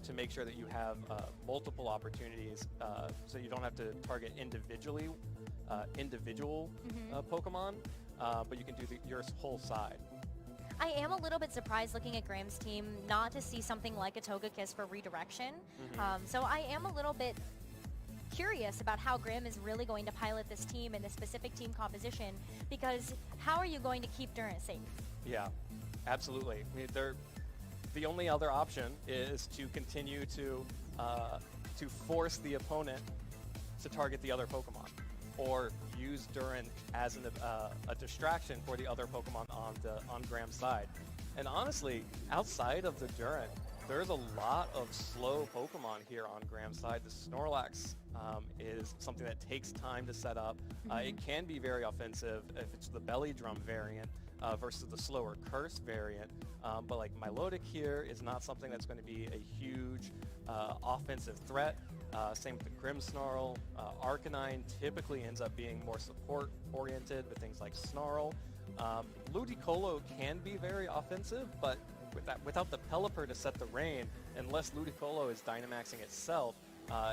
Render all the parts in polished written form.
to make sure that you have multiple opportunities, so you don't have to target individual Pokemon, but you can do your whole side. I am a little bit surprised looking at Graham's team not to see something like a Togekiss for redirection. So I am a little bit curious about how Graham is really going to pilot this team and this specific team composition, because how are you going to keep Durant safe? Yeah, absolutely. I mean, the only other option is to continue to force the opponent to target the other Pokemon, or use Durant as a distraction for the other Pokemon on Graham's side. And honestly, outside of the Durant, there's a lot of slow Pokemon here on Graham's side. The Snorlax is something that takes time to set up. It can be very offensive if it's the Belly Drum variant versus the slower Curse variant. But like Milotic here is not something that's going to be a huge offensive threat. Same with the Grimmsnarl. Arcanine typically ends up being more support-oriented with things like Snarl. Ludicolo can be very offensive, but without the Pelipper to set the rain, unless Ludicolo is Dynamaxing itself,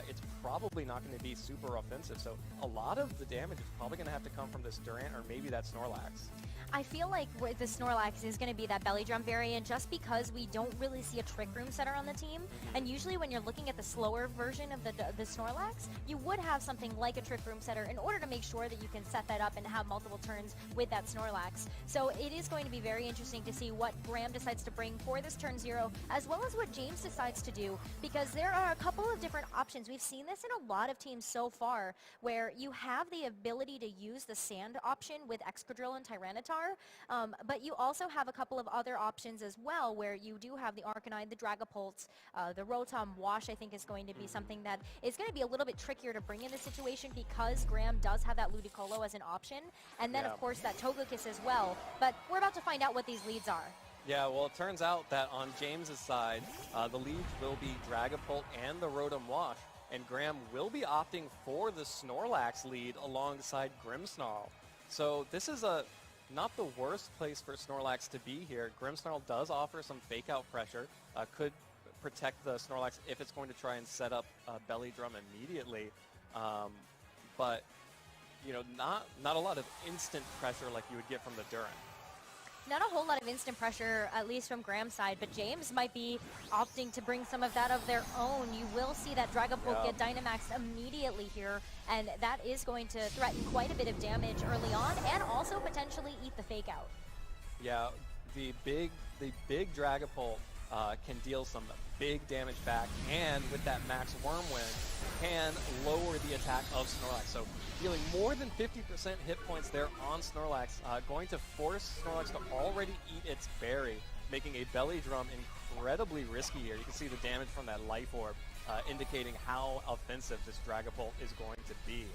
it's probably not going to be super offensive. So a lot of the damage is probably going to have to come from this Durant or maybe that Snorlax. I feel like the Snorlax is going to be that Belly Drum variant just because we don't really see a Trick Room setter on the team. And usually when you're looking at the slower version of the Snorlax, you would have something like a Trick Room setter in order to make sure that you can set that up and have multiple turns with that Snorlax. So it is going to be very interesting to see what Graham decides to bring for this turn 0, as well as what James decides to do, because there are a couple of different options. We've seen this in a lot of teams so far, where you have the ability to use the Sand option with Excadrill and Tyranitar. But you also have a couple of other options as well, where you do have the Arcanine, the Dragapult, the Rotom Wash. I think is going to be something that is going to be a little bit trickier to bring in the situation, because Graham does have that Ludicolo as an option, and then of course that Togekiss as well. But we're about to find out what these leads are. Yeah, well, it turns out that on James's side, the leads will be Dragapult and the Rotom Wash, and Graham will be opting for the Snorlax lead alongside Grimmsnarl. So this is not the worst place for Snorlax to be here. Grimmsnarl does offer some fake out pressure, could protect the Snorlax if it's going to try and set up Belly Drum immediately. But, you know, not a lot of instant pressure like you would get from the Durant. Not a whole lot of instant pressure, at least from Graham's side, but James might be opting to bring some of that of their own. You will see that Dragapult get Dynamaxed immediately here, and that is going to threaten quite a bit of damage early on, and also potentially eat the fake out. Yeah, the big Dragapult can deal some big damage back, and with that Max Whirlwind, can lower the attack of Snorlax. So dealing more than 50% hit points there on Snorlax, going to force Snorlax to already eat its berry, making a Belly Drum incredibly risky here. You can see the damage from that Life Orb, indicating how offensive this Dragapult is going to be.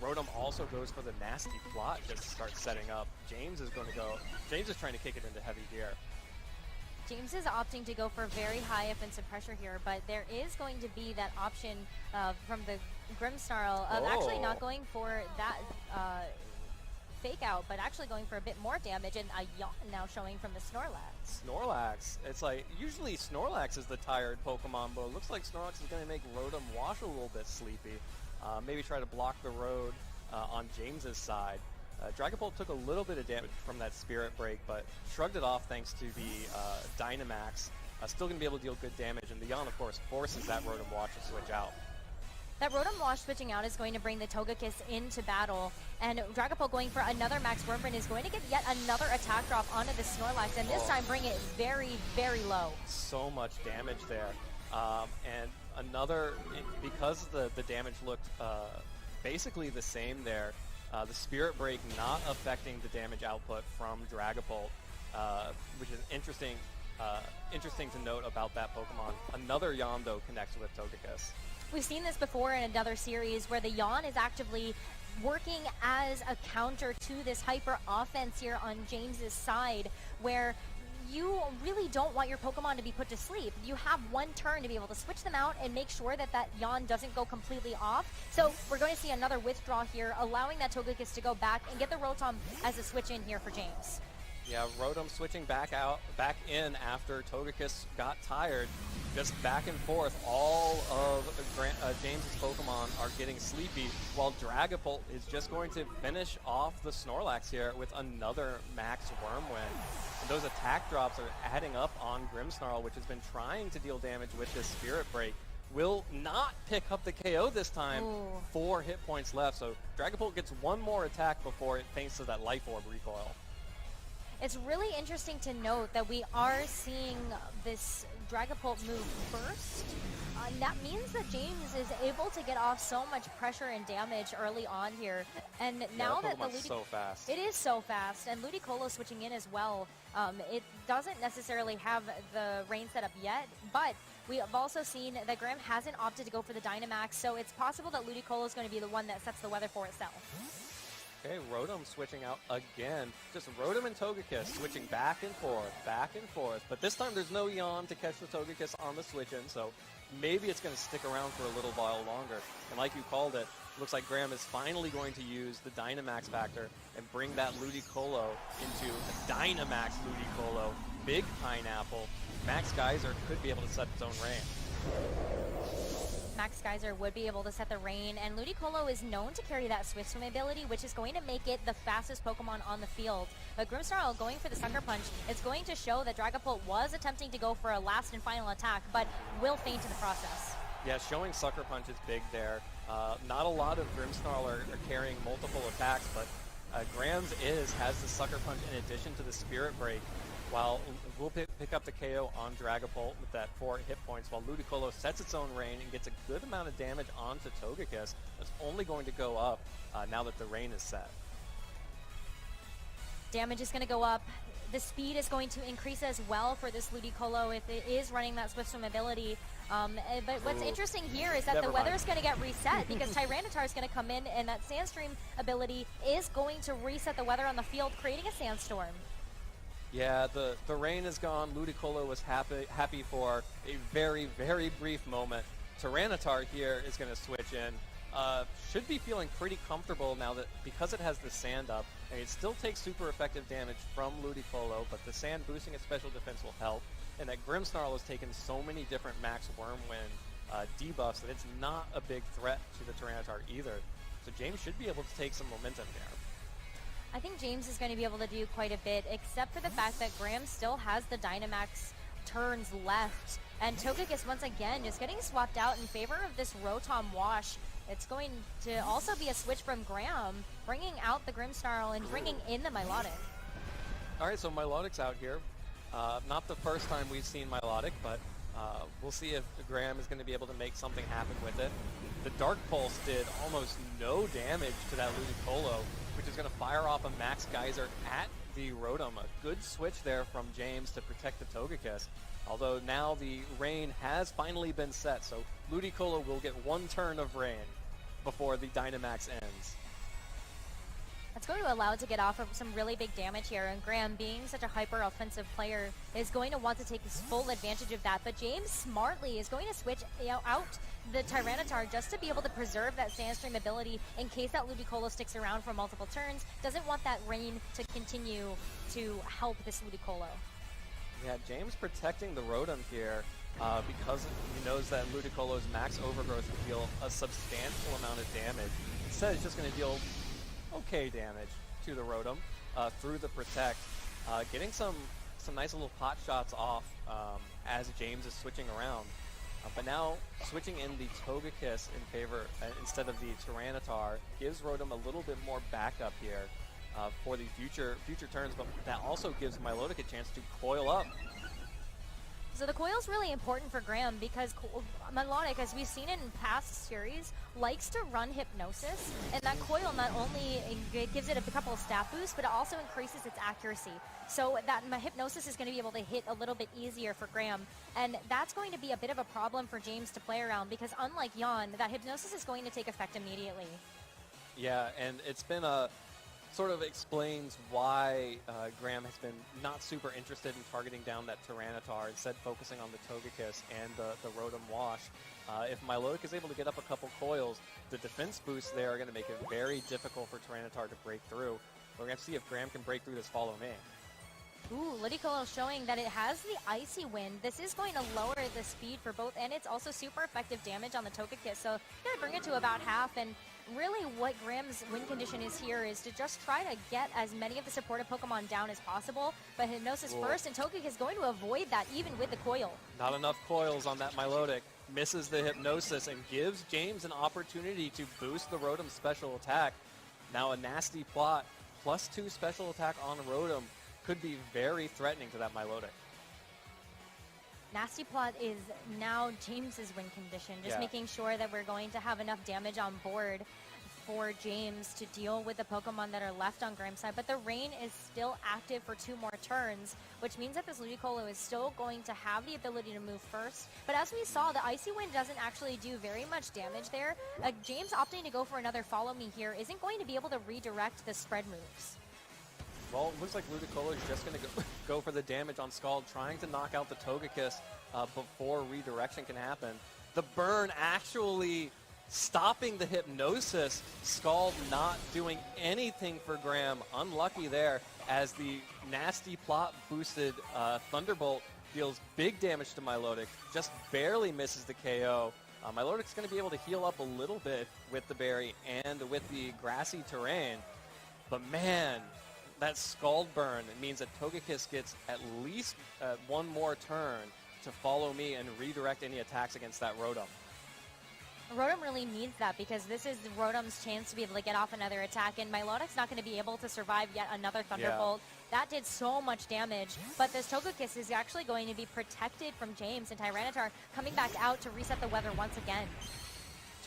Rotom also goes for the nasty plot just to start setting up. James is trying to kick it into heavy gear. James is opting to go for very high offensive pressure here, but there is going to be that option from the Grimmsnarl of actually not going for that fake out, but actually going for a bit more damage, and a yawn now showing from the Snorlax. Snorlax. It's like, usually Snorlax is the tired Pokemon, but it looks like Snorlax is going to make Rotom Wash a little bit sleepy. Maybe try to block the road on James's side. Dragapult took a little bit of damage from that Spirit Break, but shrugged it off thanks to the Dynamax. Still going to be able to deal good damage, and the Yawn, of course, forces that Rotom Wash to switch out. That Rotom Wash switching out is going to bring the Togekiss into battle, and Dragapult going for another Max Wurmbrand is going to get yet another attack drop onto the Snorlax, and this time bring it very, very low. So much damage there. And another, because the damage looked basically the same there, the Spirit Break not affecting the damage output from Dragapult, which is interesting to note about that Pokemon. Another Yawn, though, connects with Togekiss. We've seen this before in another series where the Yawn is actively working as a counter to this hyper offense here on James's side, where you really don't want your Pokemon to be put to sleep. You have one turn to be able to switch them out and make sure that that Yawn doesn't go completely off. So we're going to see another withdraw here, allowing that Togekiss to go back and get the Rotom as a switch in here for James. Yeah, Rotom switching back in after Togekiss got tired. Just back and forth. All of James's Pokemon are getting sleepy, while Dragapult is just going to finish off the Snorlax here with another max Worm win. And those attack drops are adding up on Grimmsnarl, which has been trying to deal damage with this Spirit Break. Will not pick up the KO this time. Ooh. 4 hit points left, so Dragapult gets one more attack before it faces that Life Orb recoil. It's really interesting to note that we are seeing this Dragapult move first. That means that James is able to get off so much pressure and damage early on here. And now that the so fast. It is so fast, and Ludicolo switching in as well. It doesn't necessarily have the rain set up yet, but we have also seen that Graham hasn't opted to go for the Dynamax, so it's possible that Ludicolo is going to be the one that sets the weather for itself. Okay, Rotom switching out again. Just Rotom and Togekiss switching back and forth. But this time there's no Yawn to catch the Togekiss on the switch-in, so maybe it's going to stick around for a little while longer. And like you called it, looks like Graham is finally going to use the Dynamax factor and bring that Ludicolo into a Dynamax Ludicolo. Big Pineapple. Max Geyser could be able to set its own rain. Max Geyser would be able to set the rain, and Ludicolo is known to carry that Swift Swim ability, which is going to make it the fastest Pokemon on the field. But Grimmsnarl going for the Sucker Punch is going to show that Dragapult was attempting to go for a last and final attack, but will faint in the process. Yeah, showing Sucker Punch is big there. Not a lot of Grimmsnarl are carrying multiple attacks, but Graham's has the Sucker Punch in addition to the Spirit Break. While we'll pick up the KO on Dragapult with that 4 hit points, while Ludicolo sets its own rain and gets a good amount of damage onto Togekiss. That's only going to go up now that the rain is set. Damage is going to go up. The speed is going to increase as well for this Ludicolo if it is running that Swift Swim ability. But what's interesting here is that the weather is going to get reset because Tyranitar is going to come in, and that Sandstream ability is going to reset the weather on the field, creating a sandstorm. Yeah, the rain is gone. Ludicolo was happy for a very, very brief moment. Tyranitar here is going to switch in. Should be feeling pretty comfortable now that because it has the sand up. I mean, it still takes super effective damage from Ludicolo, but the sand boosting its special defense will help. And that Grimmsnarl has taken so many different Max Wormwind debuffs that it's not a big threat to the Tyranitar either. So James should be able to take some momentum here. I think James is going to be able to do quite a bit, except for the fact that Graham still has the Dynamax turns left. And Togekiss, once again, just getting swapped out in favor of this Rotom Wash. It's going to also be a switch from Graham, bringing out the Grimmsnarl and bringing in the Milotic. All right, so Milotic's out here. Not the first time we've seen Milotic, but we'll see if Graham is going to be able to make something happen with it. The Dark Pulse did almost no damage to that Ludicolo, which is going to fire off a Max Geyser at the Rotom. A good switch there from James to protect the Togekiss. Although now the rain has finally been set, so Ludicolo will get one turn of rain before the Dynamax ends. That's going to allow it to get off of some really big damage here, and Graham, being such a hyper-offensive player, is going to want to take full advantage of that. But James smartly is going to switch out the Tyranitar just to be able to preserve that Sandstream ability in case that Ludicolo sticks around for multiple turns. Doesn't want that rain to continue to help this Ludicolo. Yeah, James protecting the Rotom here because he knows that Ludicolo's max overgrowth will deal a substantial amount of damage. Instead, it's just going to deal okay damage to the Rotom through the Protect. Getting some nice little pot shots off as James is switching around. But now switching in the Togekiss in favor instead of the Tyranitar gives Rotom a little bit more backup here for the future turns, but that also gives Milotic a chance to coil up. So the coil is really important for Graham because Milotic, as we've seen in past series, likes to run Hypnosis, and that coil not only gives it a couple of stat boosts, but it also increases its accuracy. So that Hypnosis is going to be able to hit a little bit easier for Graham, and that's going to be a bit of a problem for James to play around because unlike Yawn, that Hypnosis is going to take effect immediately. Yeah, and it's been a sort of explains why Graham has been not super interested in targeting down that Tyranitar, instead focusing on the Togekiss and the Rotom Wash. If Milotic is able to get up a couple coils, the defense boosts there are going to make it very difficult for Tyranitar to break through. We're going to see if Graham can break through this follow main. Ooh, Ludicolo showing that it has the Icy Wind. This is going to lower the speed for both, and it's also super effective damage on the Togekiss. So gonna bring it to about half, and really what Graham's win condition is here is to just try to get as many of the supportive Pokemon down as possible. But Hypnosis first, and Togekiss is going to avoid that even with the Coil. Not enough coils on that Milotic. Misses the Hypnosis and gives James an opportunity to boost the Rotom's special attack. Now a nasty plot, +2 special attack on Rotom, could be very threatening to that Milotic. Nasty Plot is now James's win condition, just making sure that we're going to have enough damage on board for James to deal with the Pokemon that are left on Graham's side. But the Rain is still active for 2 more turns, which means that this Ludicolo is still going to have the ability to move first. But as we saw, the Icy Wind doesn't actually do very much damage there. James opting to go for another Follow Me here isn't going to be able to redirect the spread moves. Well, it looks like Ludicolo is just going to go for the damage on Scald, trying to knock out the Togekiss before redirection can happen. The burn actually stopping the Hypnosis. Scald not doing anything for Graham. Unlucky there, as the nasty plot boosted Thunderbolt deals big damage to Milotic, just barely misses the KO. Milotic's going to be able to heal up a little bit with the berry and with the grassy terrain. But man, that Scald burn means that Togekiss gets at least 1 more turn to Follow Me and redirect any attacks against that Rotom. Rotom really needs that, because this is Rotom's chance to be able to get off another attack, and Milotic's not going to be able to survive yet another Thunderbolt. That did so much damage, but this Togekiss is actually going to be protected from James, and Tyranitar coming back out to reset the weather once again.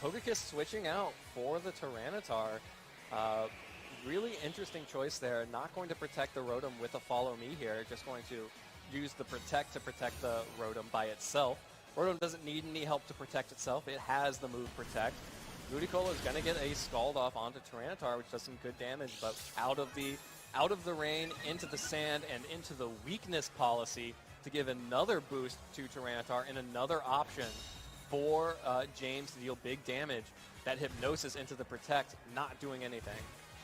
Togekiss switching out for the Tyranitar. Really interesting choice there. Not going to protect the Rotom with a Follow Me here, just going to use the Protect to protect the Rotom by itself. Rotom doesn't need any help to protect itself. It has the move Protect. Ludicolo is going to get a Scald off onto Tyranitar, which does some good damage, but out of the rain, into the sand, and into the weakness policy to give another boost to Tyranitar and another option for James to deal big damage. That Hypnosis into the Protect, not doing anything.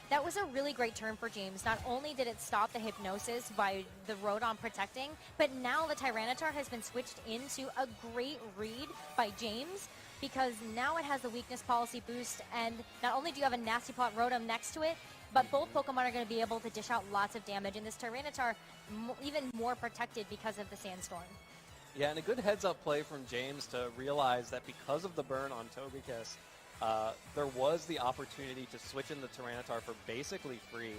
That was a really great turn for James. Not only did it stop the Hypnosis by the Rotom protecting, but now the Tyranitar has been switched into a great read by James, because now it has the weakness policy boost, and not only do you have a Nasty Plot Rotom next to it, but both Pokemon are going to be able to dish out lots of damage, and this Tyranitar even more protected because of the Sandstorm. Yeah, and a good heads-up play from James to realize that because of the burn on Togekiss, there was the opportunity to switch in the Tyranitar for basically free.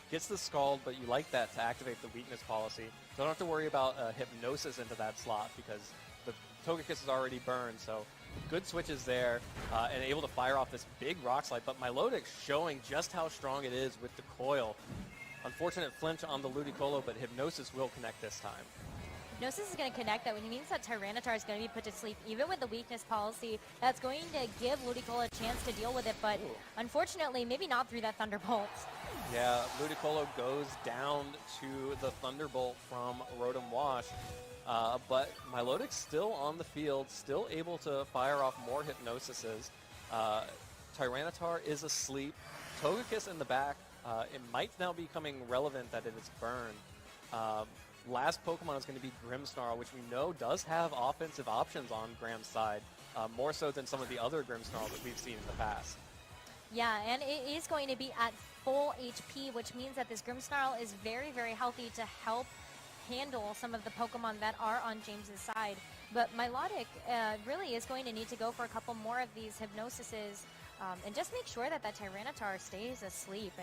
Gets the Scald, but you like that to activate the weakness policy. So don't have to worry about Hypnosis into that slot, because the Togekiss is already burned. So good switches there, and able to fire off this big Rock Slide. But Milotic showing just how strong it is with the Coil. Unfortunate flinch on the Ludicolo, but Hypnosis will connect this time. Hypnosis is going to connect. That means that Tyranitar is going to be put to sleep, even with the weakness policy. That's going to give Ludicolo a chance to deal with it, but unfortunately, maybe not through that Thunderbolt. Yeah, Ludicolo goes down to the Thunderbolt from Rotom Wash, but Milotic's still on the field, still able to fire off more Hypnosises. Tyranitar is asleep. Togekiss in the back. It might now be becoming relevant that it is burned. Last Pokemon is going to be Grimmsnarl, which we know does have offensive options on Graham's side, more so than some of the other Grimmsnarls that we've seen in the past. Yeah, and it is going to be at full HP, which means that this Grimmsnarl is very, very healthy to help handle some of the Pokemon that are on James's side. But Milotic really is going to need to go for a couple more of these Hypnosises, and just make sure that that Tyranitar stays asleep.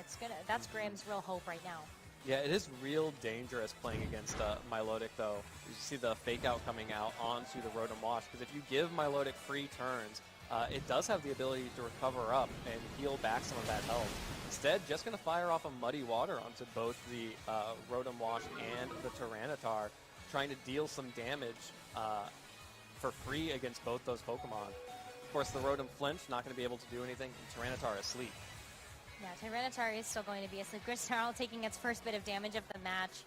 That's Graham's real hope right now. Yeah, it is real dangerous playing against Milotic, though. You see the Fake Out coming out onto the Rotom Wash, because if you give Milotic free turns, it does have the ability to recover up and heal back some of that health. Instead, just going to fire off a Muddy Water onto both the Rotom Wash and the Tyranitar, trying to deal some damage for free against both those Pokemon. Of course, the Rotom flinch, not going to be able to do anything. Tyranitar asleep. Yeah, Tyranitar is still going to be asleep. Grimmsnarl taking its first bit of damage of the match.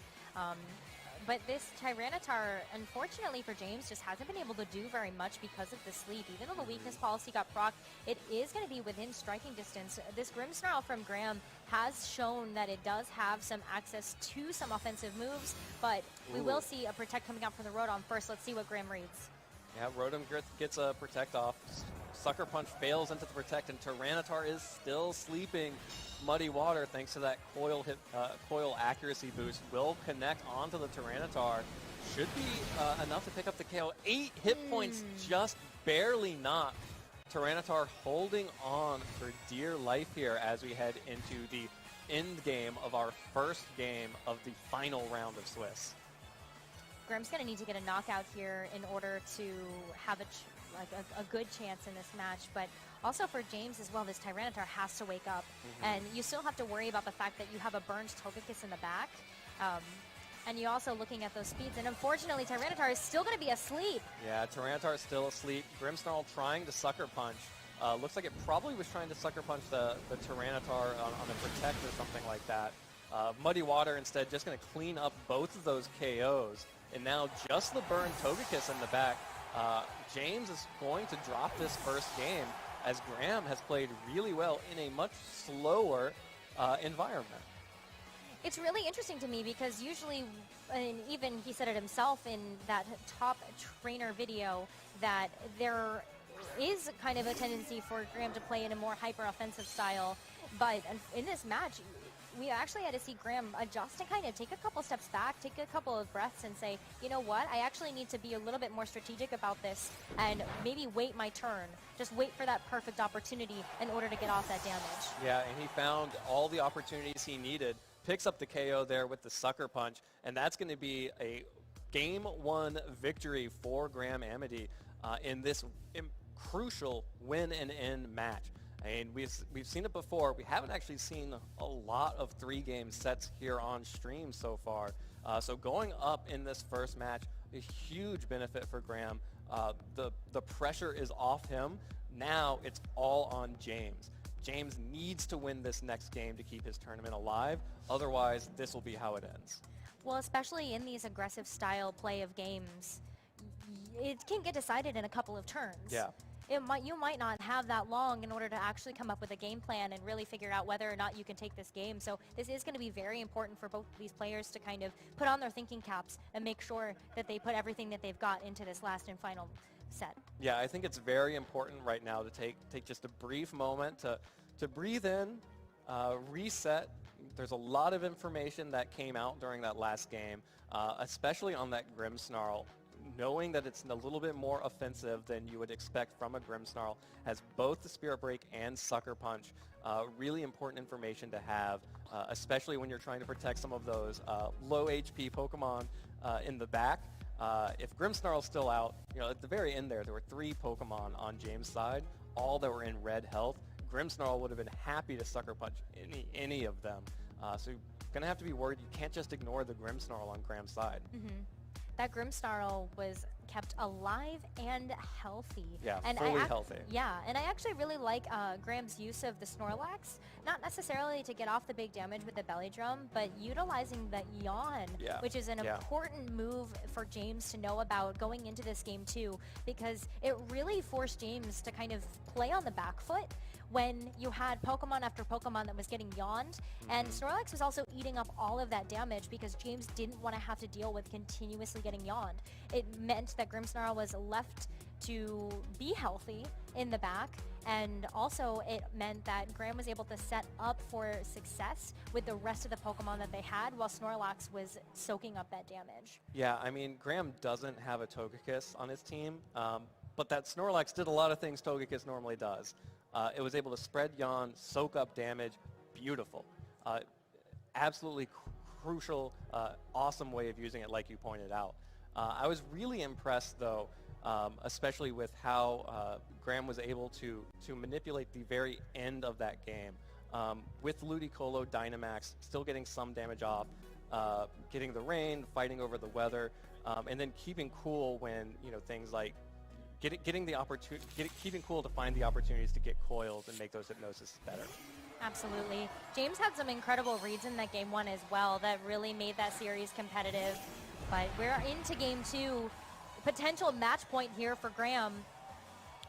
but this Tyranitar, unfortunately for James, just hasn't been able to do very much because of the sleep. Even though the weakness policy got procced, it is going to be within striking distance. This Grimmsnarl from Graham has shown that it does have some access to some offensive moves, but we will see a Protect coming out from the Rotom first. Let's see what Graham reads. Yeah, Rotom gets a Protect off. Sucker Punch fails into the Protect, and Tyranitar is still sleeping. Muddy Water, thanks to that coil accuracy boost, will connect onto the Tyranitar. Should be enough to pick up the KO. 8 hit points, just barely not. Tyranitar holding on for dear life here as we head into the end game of our first game of the final round of Swiss. Graham's going to need to get a knockout here in order to have a good chance in this match, but also for James as well, this Tyranitar has to wake up, and you still have to worry about the fact that you have a burned Togekiss in the back, and you're also looking at those speeds, and unfortunately Tyranitar is still going to be asleep. Yeah, Tyranitar is still asleep. Grimmsnarl trying to Sucker Punch. Looks like it probably was trying to Sucker Punch the Tyranitar on a Protect or something like that. Muddy Water instead just going to clean up both of those KOs, and now just the burned Togekiss in the back. James is going to drop this first game as Graham has played really well in a much slower environment. It's really interesting to me because usually, and even he said it himself in that top trainer video, that there is kind of a tendency for Graham to play in a more hyper-offensive style, but in this match, we actually had to see Graham adjust and kind of take a couple steps back, take a couple of breaths and say, you know what, I actually need to be a little bit more strategic about this and maybe wait my turn. Just wait for that perfect opportunity in order to get off that damage. Yeah, and he found all the opportunities he needed, picks up the KO there with the Sucker Punch, and that's going to be a Game 1 victory for Graham Amedee in this crucial win and end match. And we've seen it before. We haven't actually seen a lot of 3-game sets here on stream so far. So going up in this first match, a huge benefit for Graham. The pressure is off him. Now it's all on James. James needs to win this next game to keep his tournament alive. Otherwise, this will be how it ends. Well, especially in these aggressive style play of games, it can get decided in a couple of turns. Yeah. You might not have that long in order to actually come up with a game plan and really figure out whether or not you can take this game. So this is going to be very important for both of these players to kind of put on their thinking caps and make sure that they put everything that they've got into this last and final set. Yeah, I think it's very important right now to take just a brief moment to breathe in, reset. There's a lot of information that came out during that last game, especially on that Grimmsnarl. Knowing that it's a little bit more offensive than you would expect from a Grimmsnarl, has both the Spirit Break and Sucker Punch. Really important information to have, especially when you're trying to protect some of those low HP Pokemon in the back. If Grimmsnarl's still out, at the very end there were 3 Pokemon on James' side, all that were in red health. Grimmsnarl would have been happy to Sucker Punch any of them. So you're going to have to be worried. You can't just ignore the Grimmsnarl on Graham's side. That Grimmsnarl was kept alive and healthy. Yeah, and fully healthy. Yeah, and I actually really like Graham's use of the Snorlax, not necessarily to get off the big damage with the belly drum, but utilizing the yawn, which is an important move for James to know about going into this game too, because it really forced James to kind of play on the back foot when you had Pokemon after Pokemon that was getting yawned, and Snorlax was also eating up all of that damage because James didn't want to have to deal with continuously getting yawned. It meant that Grimmsnarl was left to be healthy in the back, and also it meant that Graham was able to set up for success with the rest of the Pokemon that they had while Snorlax was soaking up that damage. Yeah, I mean, Graham doesn't have a Togekiss on his team, but that Snorlax did a lot of things Togekiss normally does. It was able to spread yawn, soak up damage. Beautiful. Absolutely crucial, awesome way of using it, like you pointed out. I was really impressed, though, especially with how Graham was able to manipulate the very end of that game. With Ludicolo, Dynamax, still getting some damage off, getting the rain, fighting over the weather, and then keeping cool when, things like getting the opportunity, keeping cool to find the opportunities to get coils and make those hypnosis better. Absolutely. James had some incredible reads in that game 1 as well that really made that series competitive. But we're into game 2. Potential match point here for Graham.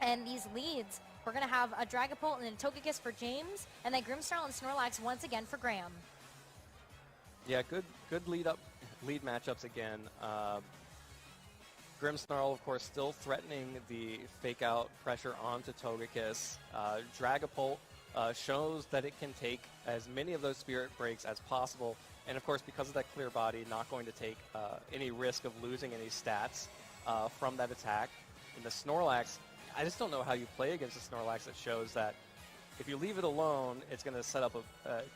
And these leads, we're going to have a Dragapult and a Togekiss for James, and then Grimmsnarl and Snorlax once again for Graham. Yeah, good lead matchups again. Grimmsnarl, of course, still threatening the fake out pressure onto Togekiss. Dragapult shows that it can take as many of those Spirit Breaks as possible. And of course, because of that clear body, not going to take any risk of losing any stats from that attack. In the Snorlax, I just don't know how you play against a Snorlax that shows that if you leave it alone, it's going to set up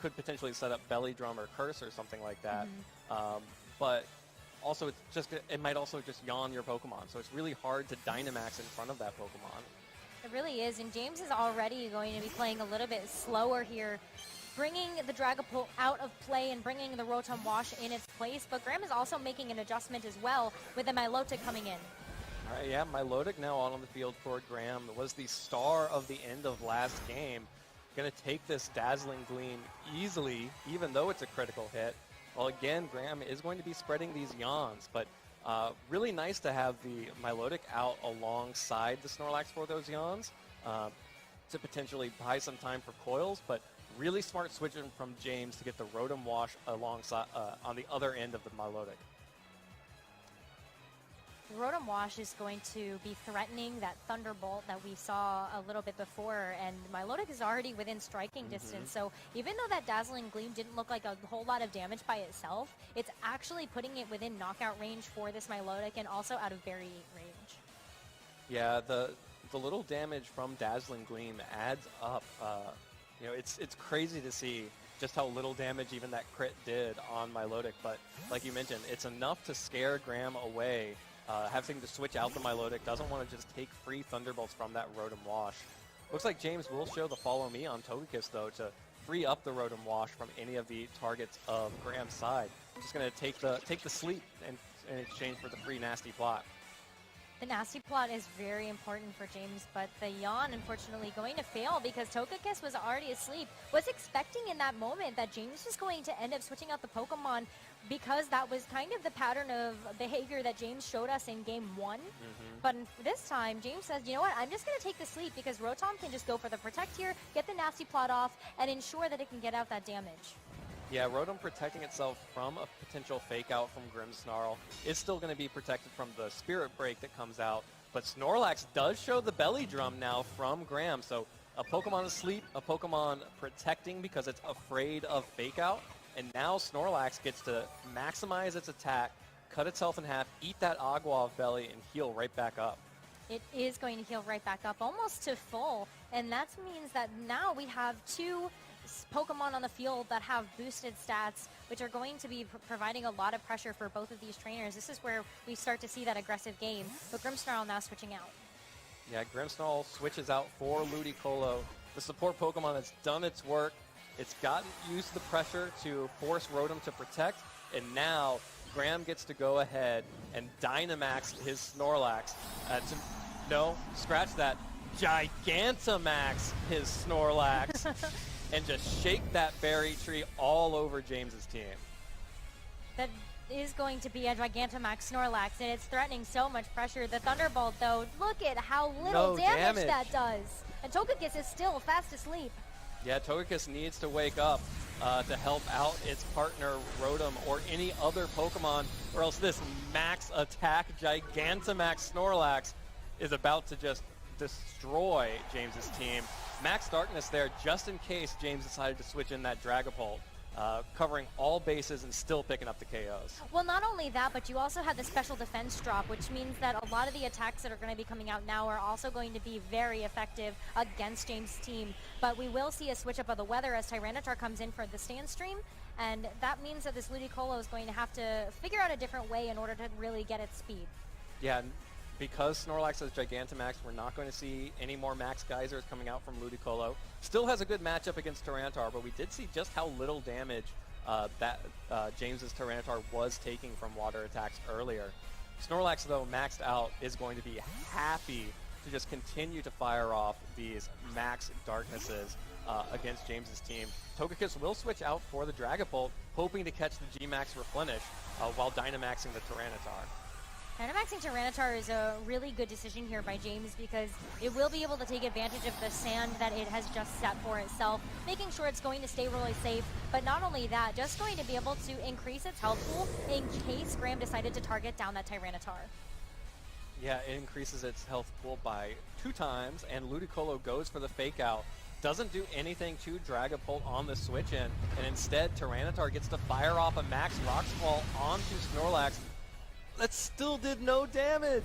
could potentially set up Belly Drum or Curse or something like that. But also, it might also just yawn your Pokemon, so it's really hard to Dynamax in front of that Pokemon. It really is, and James is already going to be playing a little bit slower here, bringing the Dragapult out of play and bringing the Rotom Wash in its place, but Graham is also making an adjustment as well with the Milotic coming in. All right, yeah, Milotic now on the field for Graham. Was the star of the end of last game. Going to take this Dazzling Gleam easily, even though it's a critical hit. Well, again, Graham is going to be spreading these yawns, but really nice to have the Milotic out alongside the Snorlax for those yawns to potentially buy some time for coils, but really smart switching from James to get the Rotom Wash alongside on the other end of the Milotic. The Rotom Wash is going to be threatening that Thunderbolt that we saw a little bit before, and Milotic is already within striking distance, so even though that Dazzling Gleam didn't look like a whole lot of damage by itself, it's actually putting it within knockout range for this Milotic and also out of Berry range. Yeah, the little damage from Dazzling Gleam adds up. You know, it's crazy to see just how little damage even that crit did on Milotic, but like you mentioned, it's enough to scare Graham away. Having to switch out the Milotic, doesn't want to just take free Thunderbolts from that Rotom Wash. Looks like James will show the Follow Me on Togekiss, though, to free up the Rotom Wash from any of the targets of Graham's side. Just going to take the Sleep in exchange for the free Nasty Plot. The Nasty Plot is very important for James, but the Yawn, unfortunately, going to fail because Togekiss was already asleep. Was expecting in that moment that James was going to end up switching out the Pokemon because that was kind of the pattern of behavior that James showed us in Game 1. But this time, James says, you know what, I'm just going to take the Sleep because Rotom can just go for the Protect here, get the Nasty Plot off, and ensure that it can get out that damage. Yeah, Rotom protecting itself from a potential fake out from Grimmsnarl is still going to be protected from the Spirit Break that comes out, but Snorlax does show the Belly Drum now from Graham, so a Pokemon asleep, a Pokemon protecting because it's afraid of fake out, and now Snorlax gets to maximize its attack, cut itself in half, eat that Agua of Belly, and heal right back up. It is going to heal right back up, almost to full, and that means that now we have two Pokemon on the field that have boosted stats, which are going to be providing a lot of pressure for both of these trainers. This is where we start to see that aggressive game, but Grimmsnarl now switching out. Yeah, Grimmsnarl switches out for Ludicolo, the support Pokemon that's done its work. It's gotten used to the pressure to force Rotom to protect, and now Graham gets to go ahead and Dynamax his Snorlax. No, scratch that. Gigantamax his Snorlax. And just shake that berry tree all over James's team. That is going to be a Gigantamax Snorlax, and it's threatening so much pressure. The Thunderbolt, though, look at how little damage that does. And Togekiss is still fast asleep. Yeah, Togekiss needs to wake up to help out its partner Rotom or any other Pokemon, or else this max attack Gigantamax Snorlax is about to just destroy James's team. Max Darkness there just in case James decided to switch in that Dragapult, covering all bases and still picking up the KOs. Well, not only that, but you also have the special defense drop, which means that a lot of the attacks that are going to be coming out now are also going to be very effective against James' team. But we will see a switch up of the weather as Tyranitar comes in for the stand stream, and that means that this Ludicolo is going to have to figure out a different way in order to really get its speed. Yeah, because Snorlax has Gigantamax, we're not going to see any more Max Geysers coming out from Ludicolo. Still has a good matchup against Tyranitar, but we did see just how little damage that James's Tyranitar was taking from water attacks earlier. Snorlax, though, maxed out, is going to be happy to just continue to fire off these max darknesses against James's team. Togekiss will switch out for the Dragapult, hoping to catch the G-Max replenish while Dynamaxing the Tyranitar. Dynamaxing Tyranitar is a really good decision here by James because it will be able to take advantage of the sand that it has just set for itself, making sure it's going to stay really safe. But not only that, just going to be able to increase its health pool in case Graham decided to target down that Tyranitar. Yeah, it increases its health pool by 2 times, and Ludicolo goes for the fake out. Doesn't do anything to Dragapult on the switch in, and instead Tyranitar gets to fire off a max Rock Squall onto Snorlax. That still did no damage!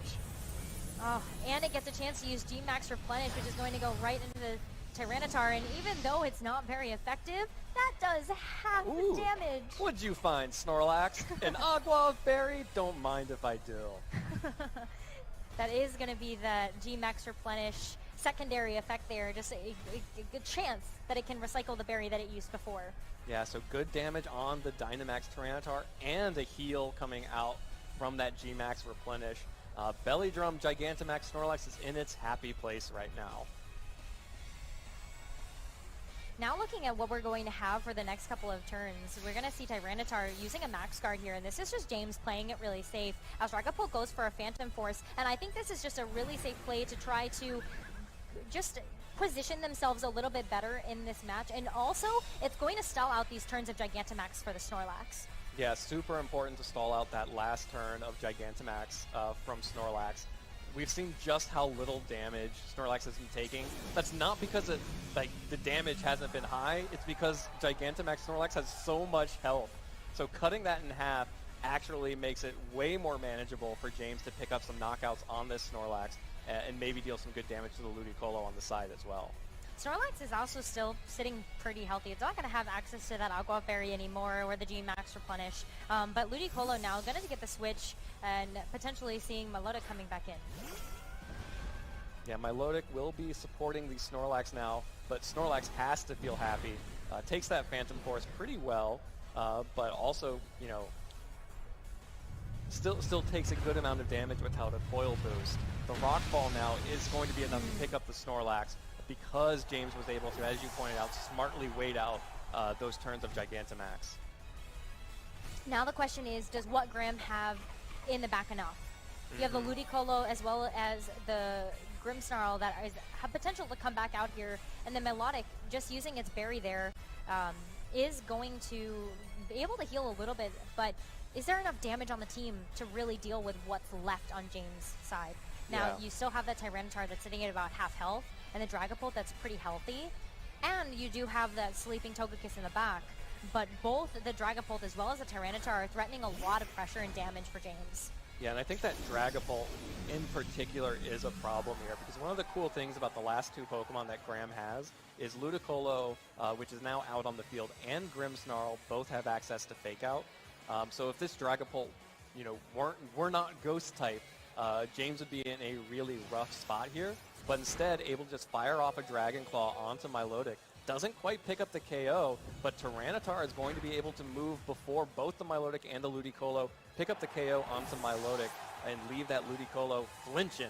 Oh, and it gets a chance to use G-Max Replenish, which is going to go right into the Tyranitar, and even though it's not very effective, that does half the damage. What'd you find, Snorlax? An Agua Berry? Don't mind if I do. That is going to be the G-Max Replenish secondary effect there, just a good chance that it can recycle the berry that it used before. Yeah, so good damage on the Dynamax Tyranitar and a heal coming out from that G-Max Replenish. Belly Drum Gigantamax Snorlax is in its happy place right now. Now looking at what we're going to have for the next couple of turns, we're going to see Tyranitar using a Max Guard here, and this is just James playing it really safe as Dragapult goes for a Phantom Force, and I think this is just a really safe play to try to just position themselves a little bit better in this match, and also it's going to stall out these turns of Gigantamax for the Snorlax. Yeah, super important to stall out that last turn of Gigantamax from Snorlax. We've seen just how little damage Snorlax has been taking. That's not because the damage hasn't been high, it's because Gigantamax Snorlax has so much health. So cutting that in half actually makes it way more manageable for James to pick up some knockouts on this Snorlax and maybe deal some good damage to the Ludicolo on the side as well. Snorlax is also still sitting pretty healthy. It's not going to have access to that Agua Fairy anymore or the G-Max Replenish. But Ludicolo now going to get the switch and potentially seeing Milotic coming back in. Yeah, Milotic will be supporting the Snorlax now, but Snorlax has to feel happy. Takes that Phantom Force pretty well, but also, you know, still takes a good amount of damage without a foil boost. The Rock Ball now is going to be enough to pick up the Snorlax because James was able to, as you pointed out, smartly wait out those turns of Gigantamax. Now the question is, does what Graham have in the back enough? You have the Ludicolo as well as the Grimmsnarl that have potential to come back out here, and the Milotic, just using its berry there, is going to be able to heal a little bit, but is there enough damage on the team to really deal with what's left on James' side? Now, you still have that Tyranitar that's sitting at about half health, and the Dragapult that's pretty healthy, and you do have that sleeping Togekiss in the back, but both the Dragapult as well as the Tyranitar are threatening a lot of pressure and damage for James. Yeah, and I think that Dragapult in particular is a problem here, because one of the cool things about the last 2 Pokemon that Graham has is Ludicolo, which is now out on the field, and Grimmsnarl both have access to Fake Out. So if this Dragapult, you know, were not Ghost type, James would be in a really rough spot here, but instead able to just fire off a Dragon Claw onto Milotic. Doesn't quite pick up the KO, but Tyranitar is going to be able to move before both the Milotic and the Ludicolo, pick up the KO onto Milotic, and leave that Ludicolo flinching.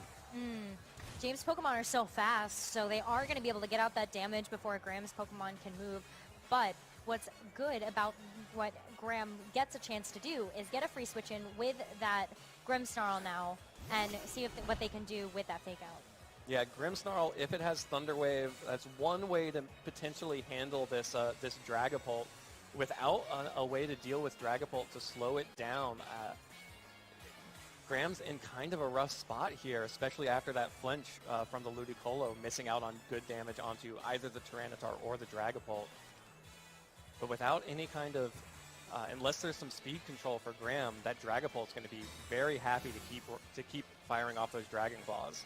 James' Pokemon are so fast, so they are going to be able to get out that damage before Graham's Pokemon can move. But what's good about what Graham gets a chance to do is get a free switch in with that Grimmsnarl now and see what they can do with that Fake Out. Yeah, Grimmsnarl, if it has Thunder Wave, that's one way to potentially handle this this Dragapult without a way to deal with Dragapult to slow it down. Graham's in kind of a rough spot here, especially after that flinch from the Ludicolo, missing out on good damage onto either the Tyranitar or the Dragapult. But without any kind of, unless there's some speed control for Graham, that Dragapult's going to be very happy to keep firing off those Dragon Claws.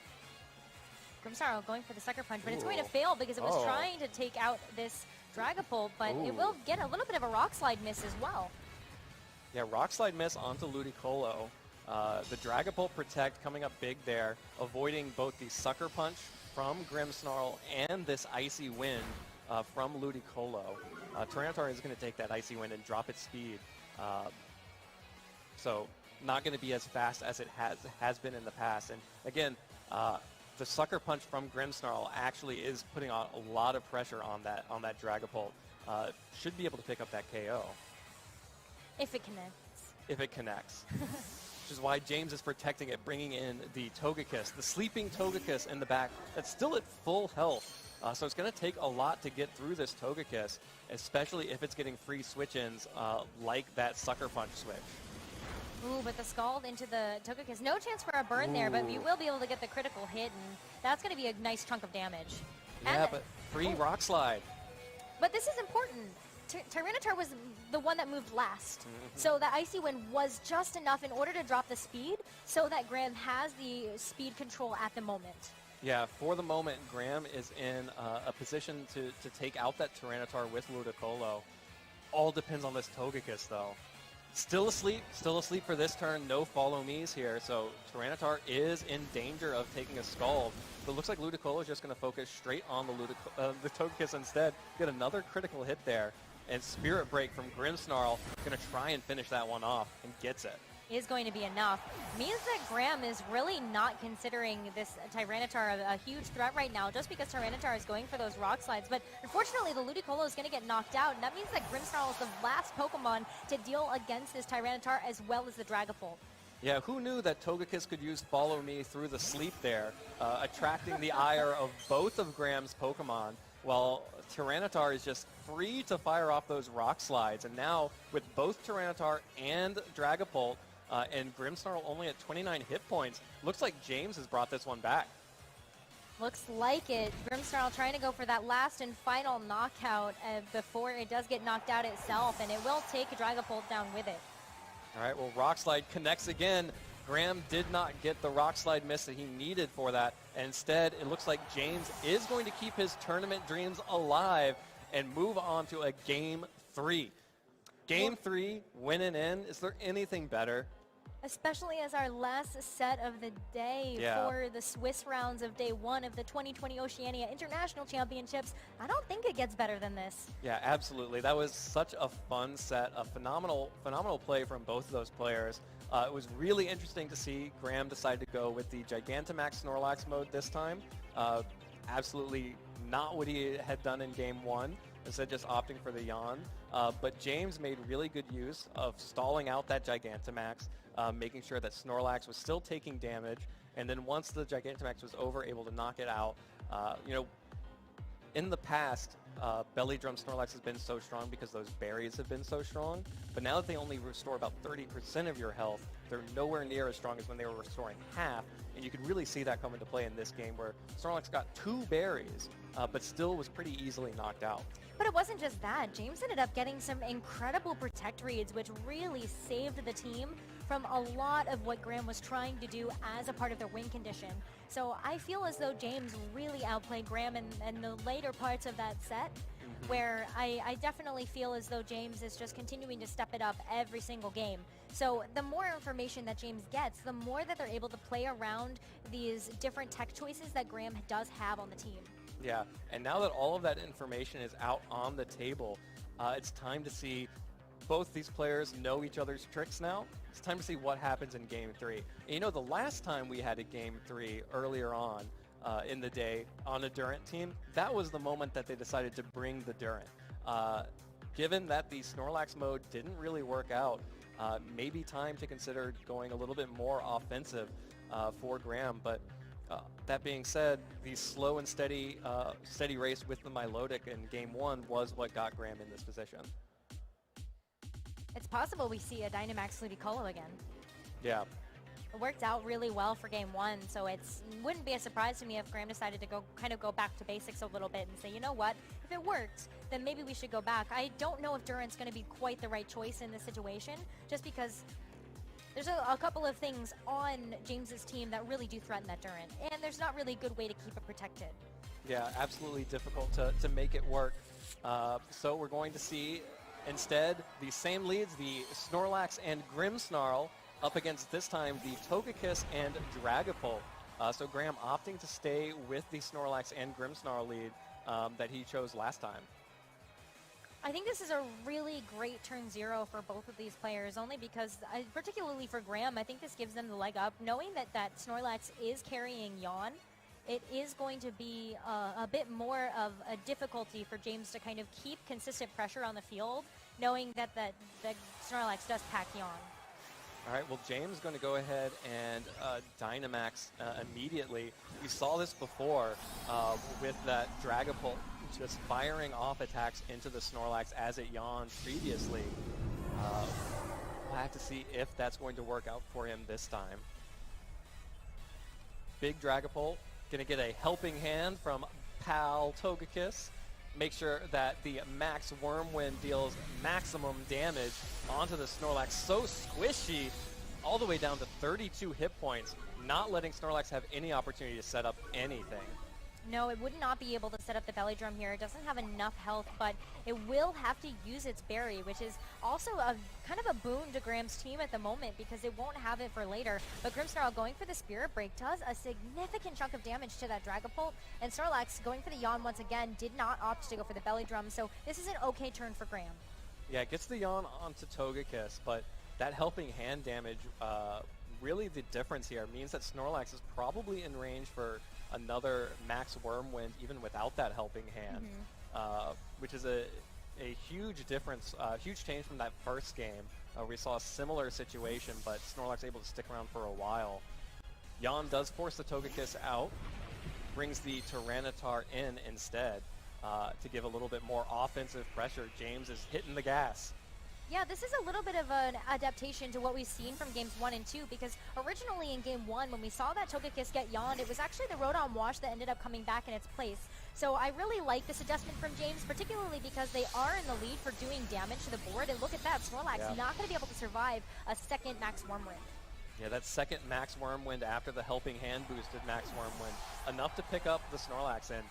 Grimmsnarl going for the Sucker Punch, but it's going to fail because it was trying to take out this Dragapult, but it will get a little bit of a Rock Slide miss as well. Yeah, Rock Slide miss onto Ludicolo. The Dragapult Protect coming up big there, avoiding both the Sucker Punch from Grimmsnarl and this Icy Wind from Ludicolo. Tyranitar is going to take that Icy Wind and drop its speed. So not going to be as fast as it has been in the past. And again, the Sucker Punch from Grimmsnarl actually is putting on a lot of pressure on that Dragapult. Should be able to pick up that KO. If it connects. If it connects. Which is why James is protecting it, bringing in the Togekiss, the sleeping Togekiss in the back that's still at full health. So it's going to take a lot to get through this Togekiss, especially if it's getting free switch-ins like that Sucker Punch switch. Ooh, but the Scald into the Togekiss. No chance for a burn there, but you will be able to get the critical hit, and that's going to be a nice chunk of damage. Yeah, but free Rock Slide. But this is important. Tyranitar was the one that moved last. So that Icy Wind was just enough in order to drop the speed so that Graham has the speed control at the moment. Yeah, for the moment, Graham is in a position to take out that Tyranitar with Ludicolo. All depends on this Togekiss, though. Still asleep for this turn. No follow me's here, so Tyranitar is in danger of taking a Scald. But it looks like Ludicolo is just going to focus straight on the Togekiss instead. Get another critical hit there. And Spirit Break from Grimmsnarl, going to try and finish that one off, and gets it. Is going to be enough. Means that Graham is really not considering this Tyranitar a huge threat right now, just because Tyranitar is going for those Rock Slides. But unfortunately, the Ludicolo is going to get knocked out, and that means that Grimmsnarl is the last Pokemon to deal against this Tyranitar as well as the Dragapult. Yeah, who knew that Togekiss could use Follow Me through the sleep there, attracting the ire of both of Graham's Pokemon, while Tyranitar is just free to fire off those Rock Slides. And now, with both Tyranitar and Dragapult, and Grimmsnarl only at 29 hit points, looks like James has brought this one back. Looks like it. Grimmsnarl trying to go for that last and final knockout before it does get knocked out itself, and it will take Dragapult down with it. All right, well, Rock Slide connects again. Graham did not get the Rock Slide miss that he needed for that. And instead, it looks like James is going to keep his tournament dreams alive and move on to a Game 3. Game 3, win and in. Is there anything better? Especially as our last set of the day for the Swiss rounds of day 1 of the 2020 Oceania International Championships. I don't think it gets better than this. Yeah, absolutely. That was such a fun set, a phenomenal play from both of those players. It was really interesting to see Graham decide to go with the Gigantamax Snorlax mode this time. Absolutely not what he had done in Game 1, instead just opting for the Yawn. But James made really good use of stalling out that Gigantamax, making sure that Snorlax was still taking damage, and then once the Gigantamax was over, able to knock it out. In the past, Belly Drum Snorlax has been so strong because those berries have been so strong, but now that they only restore about 30% of your health, they're nowhere near as strong as when they were restoring half, and you could really see that come into play in this game where Snorlax got 2 berries, but still was pretty easily knocked out. But it wasn't just that. James ended up getting some incredible Protect reads, which really saved the team from a lot of what Graham was trying to do as a part of their win condition. So I feel as though James really outplayed Graham in the later parts of that set, where I definitely feel as though James is just continuing to step it up every single game. So the more information that James gets, the more that they're able to play around these different tech choices that Graham does have on the team. Yeah, and now that all of that information is out on the table, it's time to see both these players know each other's tricks now. It's time to see what happens in Game 3. And the last time we had a Game 3 earlier on in the day on a Durant team, that was the moment that they decided to bring the Durant. Given that the Snorlax mode didn't really work out, maybe time to consider going a little bit more offensive for Graham. But that being said, the slow and steady race with the Milotic in Game 1 was what got Graham in this position. It's possible we see a Dynamax Ludicolo again. Yeah. It worked out really well for Game 1, so it wouldn't be a surprise to me if Graham decided to go back to basics a little bit and say, you know what, if it worked, then maybe we should go back. I don't know if Durant's going to be quite the right choice in this situation, just because there's a couple of things on James's team that really do threaten that Durant, and there's not really a good way to keep it protected. Yeah, absolutely difficult to make it work. So we're going to see instead the same leads, the Snorlax and Grimmsnarl, up against this time the Togekiss and Dragapult. So Graham opting to stay with the Snorlax and Grimmsnarl lead that he chose last time. I think this is a really great turn 0 for both of these players, only because, particularly for Graham, I think this gives them the leg up. Knowing that Snorlax is carrying Yawn, it is going to be a bit more of a difficulty for James to kind of keep consistent pressure on the field, knowing that the Snorlax does pack Yawn. All right, well, James is going to go ahead and Dynamax immediately. We saw this before with that Dragapult just firing off attacks into the Snorlax as it yawned previously. We'll have to see if that's going to work out for him this time. Big Dragapult, going to get a helping hand from Pal Togekiss. Make sure that the Max Wormwind deals maximum damage onto the Snorlax. So squishy, all the way down to 32 hit points, not letting Snorlax have any opportunity to set up anything. No, it would not be able to set up the belly drum here. It doesn't have enough health, but it will have to use its berry, which is also a kind of a boon to Graham's team at the moment because it won't have it for later. But Grimmsnarl going for the Spirit Break does a significant chunk of damage to that Dragapult, and Snorlax going for the Yawn once again did not opt to go for the belly drum, so this is an okay turn for Graham. Yeah, it gets the Yawn onto Togekiss, but that helping hand damage, really the difference here means that Snorlax is probably in range for another Max Wormwind even without that helping hand, which is a huge difference, huge change from that first game. We saw a similar situation, but Snorlax able to stick around for a while. Yawn does force the Togekiss out, brings the Tyranitar in instead to give a little bit more offensive pressure. James is hitting the gas. Yeah, this is a little bit of an adaptation to what we've seen from games 1 and 2, because originally in game 1, when we saw that Togekiss get yawned, it was actually the Rotom Wash that ended up coming back in its place. So I really like this adjustment from James, particularly because they are in the lead for doing damage to the board, and look at that, Snorlax not going to be able to survive a second Max Wormwind. Yeah, that second Max Wormwind after the helping hand boosted Max Wormwind, enough to pick up the Snorlax, and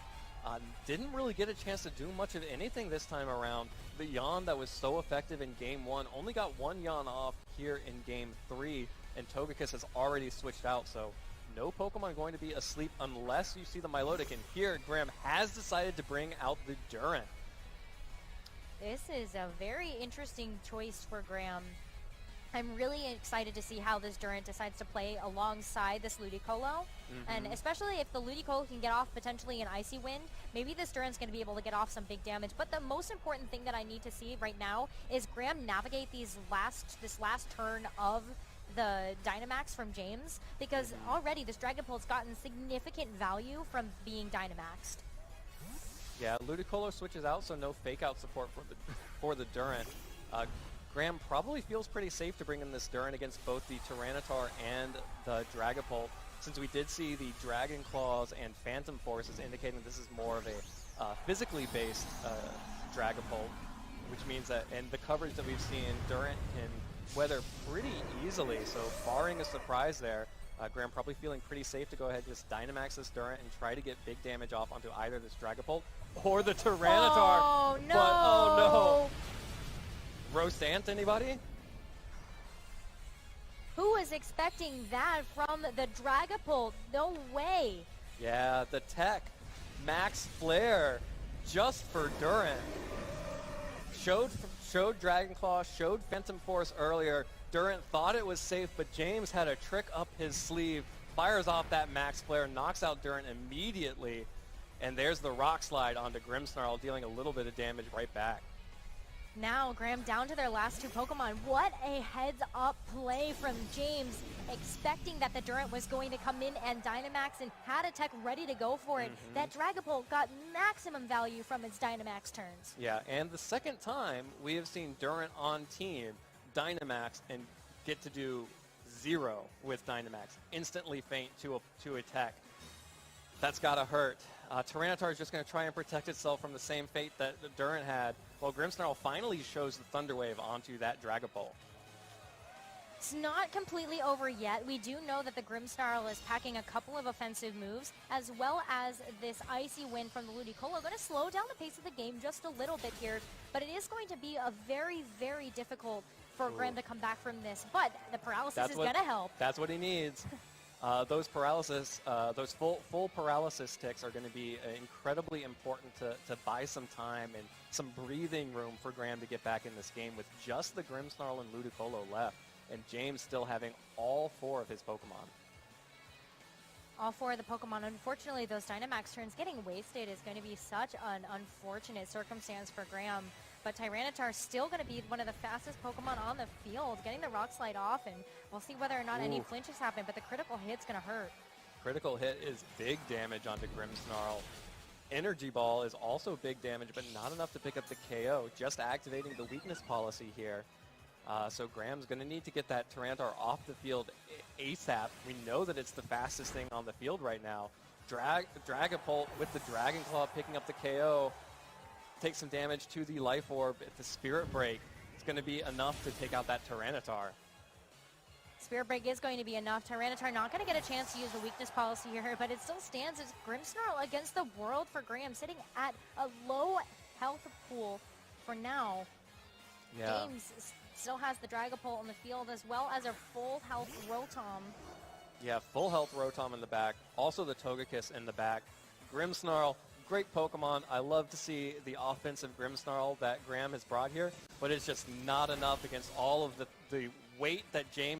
didn't really get a chance to do much of anything this time around. The Yawn that was so effective in Game 1 only got one Yawn off here in Game 3, and Togekiss has already switched out, so no Pokemon going to be asleep unless you see the Milotic, and here Graham has decided to bring out the Durant. This is a very interesting choice for Graham. I'm really excited to see how this Durant decides to play alongside this Ludicolo. And especially if the Ludicolo can get off potentially an Icy Wind, maybe this Durant's going to be able to get off some big damage. But the most important thing that I need to see right now is Graham navigate this last turn of the Dynamax from James, because already this Dragapult's gotten significant value from being Dynamaxed. Yeah, Ludicolo switches out, so no fake out support for the Durant. Graham probably feels pretty safe to bring in this Durant against both the Tyranitar and the Dragapult, since we did see the Dragon Claws and Phantom Forces indicating this is more of a physically based Dragapult, which means that, and the coverage that we've seen, Durant can weather pretty easily, so barring a surprise there, Graham probably feeling pretty safe to go ahead and just Dynamax this Durant and try to get big damage off onto either this Dragapult or the Tyranitar. Oh, no! But, oh no! Roast-ant, anybody? Who was expecting that from the Dragapult? No way. Yeah, the tech. Max Flare just for Durant. Showed Dragon Claw, showed Phantom Force earlier. Durant thought it was safe, but James had a trick up his sleeve. Fires off that Max Flare, knocks out Durant immediately. And there's the Rock Slide onto Grimmsnarl, dealing a little bit of damage right back. Now, Graham down to their last two Pokemon. What a heads-up play from James, expecting that the Durant was going to come in and Dynamax and had a tech ready to go for it. That Dragapult got maximum value from its Dynamax turns. Yeah, and the second time we have seen Durant on team Dynamax and get to do 0 with Dynamax. Instantly faint to a tech. That's gotta hurt. Tyranitar is just going to try and protect itself from the same fate that Durant had, while Grimmsnarl finally shows the Thunder Wave onto that Dragapult. It's not completely over yet. We do know that the Grimmsnarl is packing a couple of offensive moves, as well as this Icy Wind from the Ludicolo. Going to slow down the pace of the game just a little bit here, but it is going to be a very, very difficult for Graham to come back from this. But the paralysis is going to help. That's what he needs. Those paralysis, those full paralysis ticks are going to be incredibly important to buy some time and some breathing room for Graham to get back in this game with just the Grimmsnarl and Ludicolo left, and James still having all 4 of his Pokemon. All four of the Pokemon. Unfortunately, those Dynamax turns getting wasted is going to be such an unfortunate circumstance for Graham. But Tyranitar is still going to be one of the fastest Pokemon on the field, getting the Rock Slide off, and we'll see whether or not any flinches happen, but the critical hit's going to hurt. Critical hit is big damage onto Grimmsnarl. Energy Ball is also big damage, but not enough to pick up the KO, just activating the weakness policy here. So Graham's going to need to get that Tyranitar off the field ASAP. We know that it's the fastest thing on the field right now. Dragapult with the Dragon Claw picking up the KO. Take some damage to the Life Orb. If the Spirit Break is going to be enough to take out that Tyranitar. Spirit Break is going to be enough. Tyranitar not going to get a chance to use the weakness policy here, but it still stands as Grimmsnarl against the world for Graham, sitting at a low health pool for now. Yeah. Games still has the Dragapult on the field as well as a full health Rotom. Yeah, full health Rotom in the back. Also the Togekiss in the back. Grimmsnarl, great Pokemon. I love to see the offensive Grimmsnarl that Graham has brought here, but it's just not enough against all of the weight that James